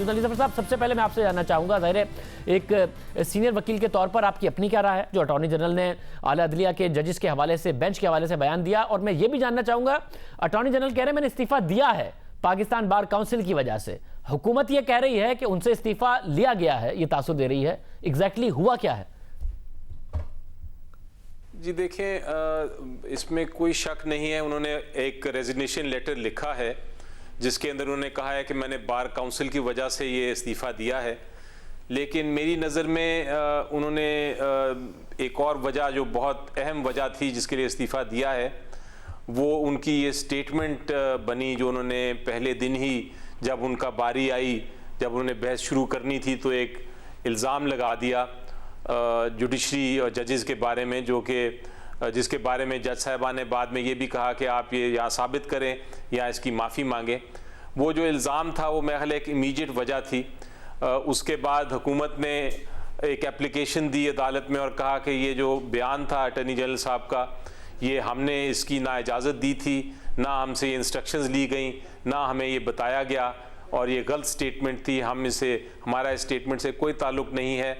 अली ज़फ़र साहब, सबसे पहले मैं आपसे जानना चाहूँगा, ज़ाहिर है एक सीनियर वकील के तौर पर आपकी अपनी क्या राय है जो अटॉर्नी जनरल ने आला अदलिया के जजेस के हवाले से, बेंच के हवाले से बयान दिया। और मैं ये भी जानना चाहूँगा, अटॉर्नी जनरल कह रहे हैं मैंने इस्तीफ़ा दिया है पाकिस्तान बार काउंसिल की वजह से, हुकूमत ये कह रही है कि उनसे इस्तीफ़ा लिया गया है, ये तासुर दे रही है। एग्जैक्टली हुआ क्या है? जी देखें, इसमें कोई शक नहीं है, उन्होंने एक रेजिग्नेशन लेटर लिखा है जिसके अंदर उन्होंने कहा है कि मैंने बार काउंसिल की वजह से ये इस्तीफ़ा दिया है। लेकिन मेरी नज़र में उन्होंने एक और वजह जो बहुत अहम वजह थी जिसके लिए इस्तीफ़ा दिया है, वो उनकी ये स्टेटमेंट बनी जो उन्होंने पहले दिन ही जब उनका बारी आई, जब उन्होंने बहस शुरू करनी थी तो एक इल्ज़ाम लगा दिया जुडिशरी और जजेस के बारे में, जो कि जिसके बारे में जज साहिबा ने बाद में ये भी कहा कि आप ये यहाँ साबित करें या इसकी माफ़ी मांगें। वो जो इल्ज़ाम था वो मेरे ख्याल एक इमीडिएट वजह थी। उसके बाद हुकूमत ने एक एप्लीकेशन दी अदालत में और कहा कि ये जो बयान था अटॉर्नी जनरल साहब का, ये हमने इसकी ना इजाज़त दी थी, ना हमसे ये इंस्ट्रक्शंस ली गई, ना हमें ये बताया गया, और ये गलत स्टेटमेंट थी, हमारा इस स्टेटमेंट से कोई ताल्लुक़ नहीं है।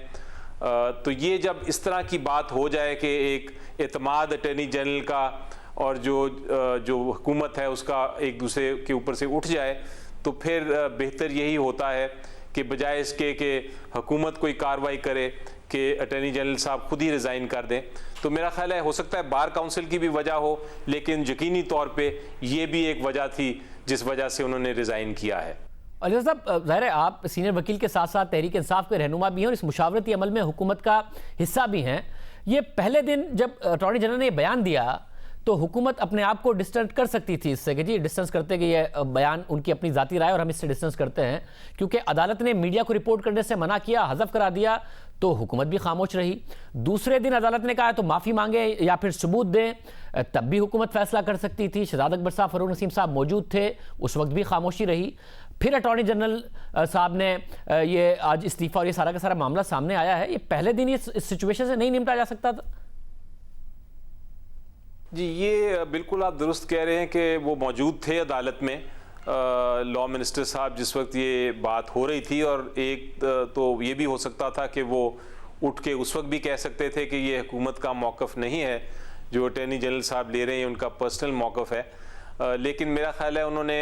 तो ये जब इस तरह की बात हो जाए कि एक एतमाद अटॉर्नी जनरल का और जो हुकूमत है उसका एक दूसरे के ऊपर से उठ जाए, तो फिर बेहतर यही होता है कि बजाय इसके कि हुकूमत कोई कार्रवाई करे कि अटॉर्नी जनरल साहब खुद ही रिज़ाइन कर दें। तो मेरा ख्याल है हो सकता है बार काउंसिल की भी वजह हो, लेकिन यकीनी तौर पे ये भी एक वजह थी जिस वजह से उन्होंने रिज़ाइन किया है। अली साहब, ज़ाहिर है आप सीनियर वकील के साथ साथ तहरीक इंसाफ के रहनुमा भी हैं और इस मुशावरती अमल में हुकूमत का हिस्सा भी हैं। ये पहले दिन जब अटॉर्नी जनरल ने बयान दिया तो हुकूमत अपने आप को डिस्टेंस कर सकती थी इससे कि जी डिस्टेंस करते कि ये बयान उनकी अपनी ज़ाती राय और हम इससे डिस्टेंस करते हैं, क्योंकि अदालत ने मीडिया को रिपोर्ट करने से मना किया, हज़फ करा दिया, तो हुकूमत भी खामोश रही। दूसरे दिन अदालत ने कहा तो माफ़ी मांगे या फिर सबूत दें, तब भी हुकूमत फैसला कर सकती थी। शहजाद अकबर साहब, फरूक नसीम साहब मौजूद थे, उस वक्त भी खामोशी रही। फिर अटॉर्नी जनरल साहब ने ये आज इस्तीफ़ा और ये सारा का सारा मामला सामने आया है। ये पहले दिन इस सिचुएशन से नहीं निपटा जा सकता था? जी, ये बिल्कुल आप दुरुस्त कह रहे हैं कि वो मौजूद थे अदालत में, लॉ मिनिस्टर साहब, जिस वक्त ये बात हो रही थी। और एक तो ये भी हो सकता था कि वो उठ के उस वक्त भी कह सकते थे कि ये हुकूमत का मौक़िफ़ नहीं है, जो अटॉर्नी जनरल साहब ले रहे हैं उनका पर्सनल मौक़िफ़ है। लेकिन मेरा ख्याल है उन्होंने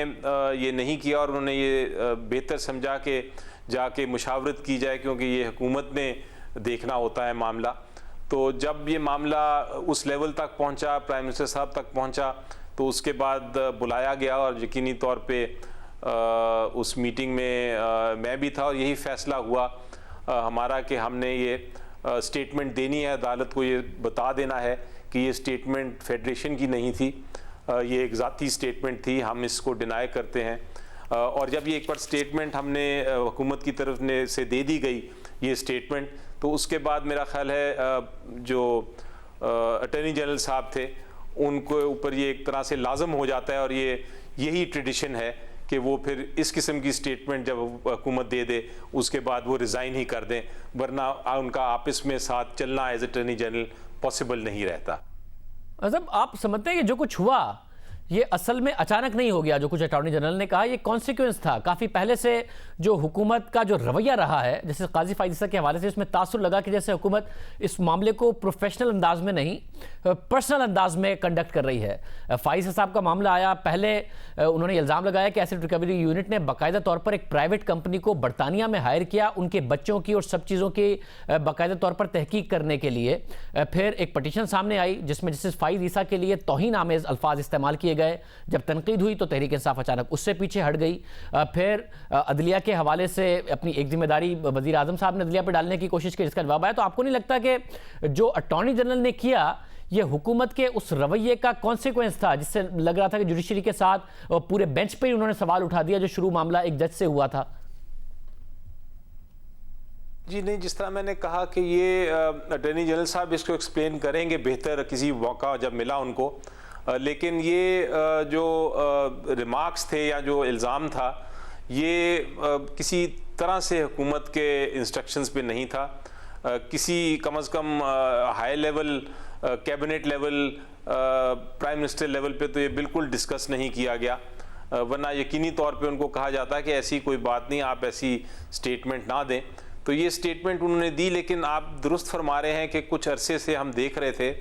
ये नहीं किया और उन्होंने ये बेहतर समझा कि जाके मुशावरत की जाए, क्योंकि ये हुकूमत ने देखना होता है मामला। तो जब ये मामला उस लेवल तक पहुंचा, प्राइम मिनिस्टर साहब तक पहुंचा, तो उसके बाद बुलाया गया और यकीनी तौर पे उस मीटिंग में मैं भी था और यही फ़ैसला हुआ हमारा कि हमने ये स्टेटमेंट देनी है, अदालत को ये बता देना है कि ये स्टेटमेंट फेडरेशन की नहीं थी, ये एक ज़ाती स्टेटमेंट थी, हम इसको डिनाई करते हैं। और जब ये एक बार स्टेटमेंट हमने हुकूमत की तरफ से दे दी गई ये स्टेटमेंट, तो उसके बाद मेरा ख्याल है जो अटॉर्नी जनरल साहब थे उनको ऊपर ये एक तरह से लाजम हो जाता है, और यही ट्रेडिशन है कि वो फिर इस किस्म की स्टेटमेंट जब हुकूमत दे दे उसके बाद वो रिज़ाइन ही कर दें, वरना उनका आपस में साथ चलना एज अटॉर्नी जनरल पॉसिबल नहीं रहता। मतलब आप समझते हैं कि जो कुछ हुआ ये असल में अचानक नहीं हो गया? जो कुछ अटॉर्नी जनरल ने कहा ये कॉन्सिक्वेंस था, काफ़ी पहले से जो हुकूमत का जो रवैया रहा है, जैसे काजी फायद ईसा के हवाले से इसमें तासुर लगा कि जैसे हुकूमत इस मामले को प्रोफेशनल अंदाज में नहीं पर्सनल अंदाज में कंडक्ट कर रही है। फायद साहब का मामला आया, पहले उन्होंने इल्ज़ाम लगाया कि एसिड रिकवरी यूनिट ने बाकायदा तौर पर एक प्राइवेट कंपनी को बरतानिया में हायर किया उनके बच्चों की और सब चीज़ों की बाकायदा तौर पर तहकीक करने के लिए। फिर एक पटिशन सामने आई जिसमें जस्टिस फायद ईसा के लिए तौहीन आमेज़ अल्फाज इस्तेमाल किए गए। जब तनकीद हुई तो तहरीक इंसाफ अचानक उससे पीछे हट गई। फिर अदलिया के हवाले से अपनी एक जिम्मेदारी वज़ीर आज़म साहब ने अदलिया पर डालने की कोशिश की, जिसका जवाब आया। तो आपको नहीं लगता कि जो अटॉर्नी जनरल ने किया ये हुकूमत के उस रवैये का कॉन्सिक्वेंस था, जिससे लग रहा था कि जुडिशरी के साथ पूरे बेंच पे ही उन्होंने सवाल उठा दिया जो शुरू मामला एक जज से हुआ था? जी नहीं, जिस तरह मैंने कहा कि ये अटॉर्नी जनरल साहब इसको एक्सप्लेन करेंगे बेहतर किसी मौका जब मिला उनको, लेकिन ये जो रिमार्क्स थे या जो इल्ज़ाम था ये किसी तरह से हुकूमत के इंस्ट्रक्शंस पे नहीं था। किसी कम अज़ कम high level cabinet level prime minister level पे तो ये बिल्कुल डिस्कस नहीं किया गया। वरना यकीनी तौर पे उनको कहा जाता कि ऐसी कोई बात नहीं, आप ऐसी स्टेटमेंट ना दें। तो ये स्टेटमेंट उन्होंने दी, लेकिन आप दुरुस्त फरमा रहे हैं कि कुछ अरसे से हम देख रहे थे,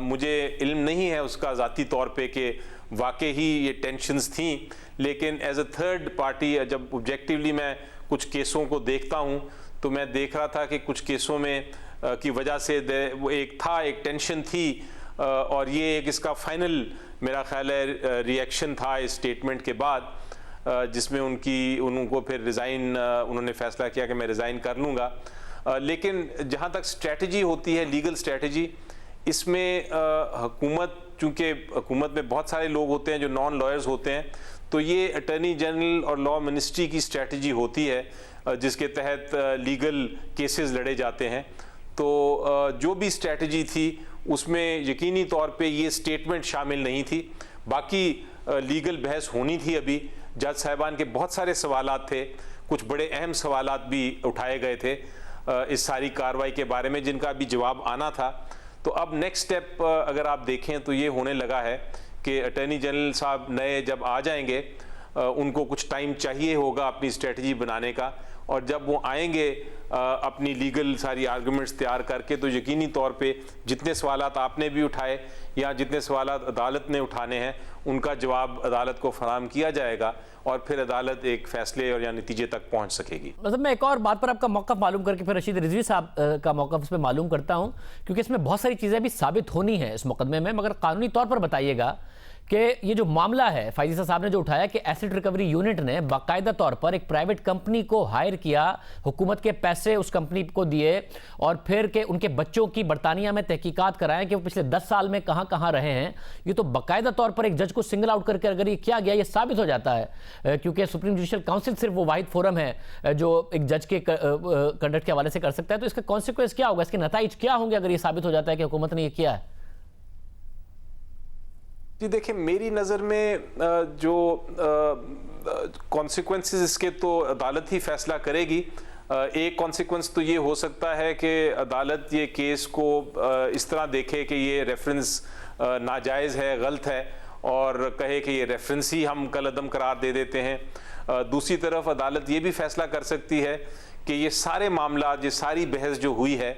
मुझे इल्म नहीं है उसका ज़ाती तौर पे कि वाकई ही ये टेंशन्स थी, लेकिन एज अ थर्ड पार्टी जब ऑब्जेक्टिवली मैं कुछ केसों को देखता हूँ तो मैं देख रहा था कि कुछ केसों में की वजह से वो एक टेंशन थी, और ये एक इसका फाइनल मेरा ख्याल है रिएक्शन था इस स्टेटमेंट के बाद, जिसमें उनको फिर रिज़ाइन उन्होंने फ़ैसला किया कि मैं रिज़ाइन कर लूँगा। लेकिन जहाँ तक स्ट्रेटजी होती है, लीगल स्ट्रेटजी, इसमें हुकूमत, चूँकि हुकूमत में बहुत सारे लोग होते हैं जो नॉन लॉयर्स होते हैं, तो ये अटॉर्नी जनरल और लॉ मिनिस्ट्री की स्ट्रेटजी होती है जिसके तहत लीगल केसेस लड़े जाते हैं। तो जो भी स्ट्रेटजी थी उसमें यकीनी तौर पे ये स्टेटमेंट शामिल नहीं थी। बाकी लीगल बहस होनी थी। अभी जज साहिबान के बहुत सारे सवालात थे, कुछ बड़े अहम सवालात भी उठाए गए थे इस सारी कार्रवाई के बारे में, जिनका भी जवाब आना था। तो अब नेक्स्ट स्टेप अगर आप देखें तो ये होने लगा है कि अटॉर्नी जनरल साहब नए जब आ जाएंगे, उनको कुछ टाइम चाहिए होगा अपनी स्ट्रेटजी बनाने का, और जब वो आएंगे अपनी लीगल सारी आर्गुमेंट्स तैयार करके, तो यकीनी तौर पे जितने सवालात आपने भी उठाए या जितने सवालात अदालत ने उठाने हैं उनका जवाब अदालत को फराहम किया जाएगा, और फिर अदालत एक फैसले और या नतीजे तक पहुंच सकेगी। मतलब मैं एक और बात पर आपका मौक़िफ़ मालूम करके फिर रशीद रिजवी साहब का मौक़िफ़ इस पर मालूम करता हूं, क्योंकि इसमें बहुत सारी चीज़ें भी साबित होनी है इस मुकदमे में। मगर कानूनी तौर पर बताइएगा कि ये जो मामला है फाइज़ साहब ने जो उठाया कि एसिड रिकवरी यूनिट ने बाकायदा तौर पर एक प्राइवेट कंपनी को हायर किया, हुकूमत के पैसे उस कंपनी को दिए, और फिर के उनके बच्चों की बरतानिया में तहकीकात कराएं कि वो पिछले 10 साल में कहां कहां रहे हैं। ये तो बाकायदा तौर पर एक जज को सिंगल आउट करके अगर ये किया गया, ये साबित हो जाता है, क्योंकि सुप्रीम जुडिशल काउंसिल सिर्फ वो वाहिद फोरम है जो एक जज के कंडक्ट के हवाले से कर सकता है। तो इसका कॉन्सिक्वेंस क्या होगा, इसके नताइज क्या होंगे अगर ये साबित हो जाता है कि हुकूमत ने ये किया है? जी देखिए, मेरी नज़र में जो कॉन्सिक्वेंसेस इसके तो अदालत ही फैसला करेगी। एक कॉन्सिक्वेंस तो ये हो सकता है कि अदालत ये केस को इस तरह देखे कि ये रेफरेंस नाजायज़ है, गलत है, और कहे कि ये रेफरेंस ही हम कलअदम करार दे देते हैं। दूसरी तरफ अदालत ये भी फैसला कर सकती है कि ये सारे मामला, ये सारी बहस जो हुई है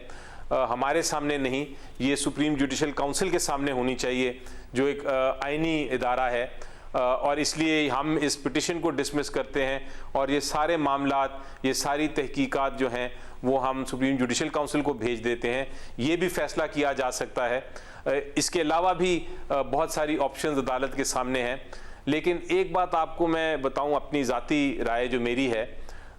हमारे सामने नहीं, ये सुप्रीम जुडिशल काउंसिल के सामने होनी चाहिए, जो एक आईनी इदारा है, और इसलिए हम इस पिटिशन को डिसमिस करते हैं, और ये सारे मामलात, ये सारी तहकीकात जो हैं वो हम सुप्रीम जुडिशल काउंसिल को भेज देते हैं। ये भी फैसला किया जा सकता है। इसके अलावा भी बहुत सारी ऑप्शंस अदालत के सामने हैं। लेकिन एक बात आपको मैं बताऊं, अपनी ज़ाती राय जो मेरी है,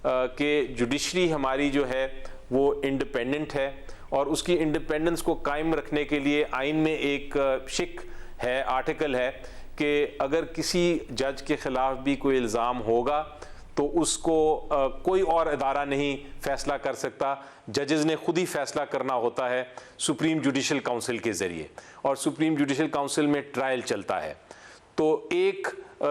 कि जुडिशरी हमारी जो है वो इंडिपेंडेंट है, और उसकी इंडिपेंडेंस को कायम रखने के लिए आइन में एक शिक है, आर्टिकल है, कि अगर किसी जज के खिलाफ भी कोई इल्ज़ाम होगा तो उसको कोई और अदारा नहीं फैसला कर सकता, जजेस ने खुद ही फैसला करना होता है सुप्रीम जुडिशल काउंसिल के ज़रिए, और सुप्रीम जुडिशल काउंसिल में ट्रायल चलता है। तो एक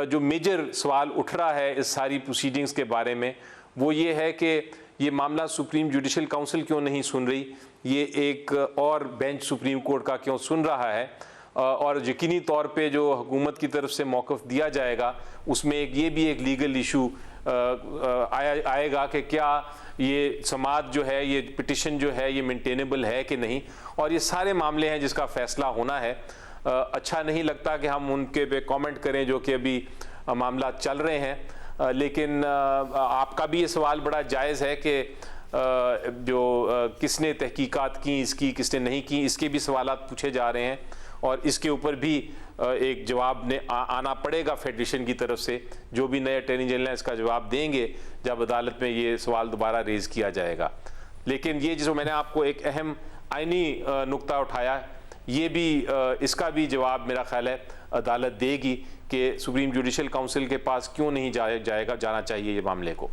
जो मेजर सवाल उठ रहा है इस सारी प्रोसीडिंग्स के बारे में, वो ये है कि ये मामला सुप्रीम जुडिशल काउंसिल क्यों नहीं सुन रही, ये एक और बेंच सुप्रीम कोर्ट का क्यों सुन रहा है, और यकीनी तौर पे जो हुकूमत की तरफ से मौक़िफ़ दिया जाएगा उसमें ये भी एक लीगल इशू आएगा कि क्या ये समाअत जो है, ये पिटिशन जो है, ये मेंटेनेबल है कि नहीं। और ये सारे मामले हैं जिसका फ़ैसला होना है। अच्छा नहीं लगता कि हम उनके पे कमेंट करें जो कि अभी मामला चल रहे हैं, लेकिन आपका भी ये सवाल बड़ा जायज़ है कि जो किसने तहकीकात की इसकी, किसने नहीं की, इसके भी सवालात पूछे जा रहे हैं, और इसके ऊपर भी एक जवाब ने आना पड़ेगा फेडरेशन की तरफ से। जो भी नए अटॉर्नी जनरल हैं इसका जवाब देंगे जब अदालत में ये सवाल दोबारा रेज़ किया जाएगा। लेकिन ये जो मैंने आपको एक अहम आइनी नुक्ता उठाया, ये भी इसका भी जवाब मेरा ख्याल है अदालत देगी कि सुप्रीम जुडिशल काउंसिल के पास क्यों नहीं जाना चाहिए ये मामले को।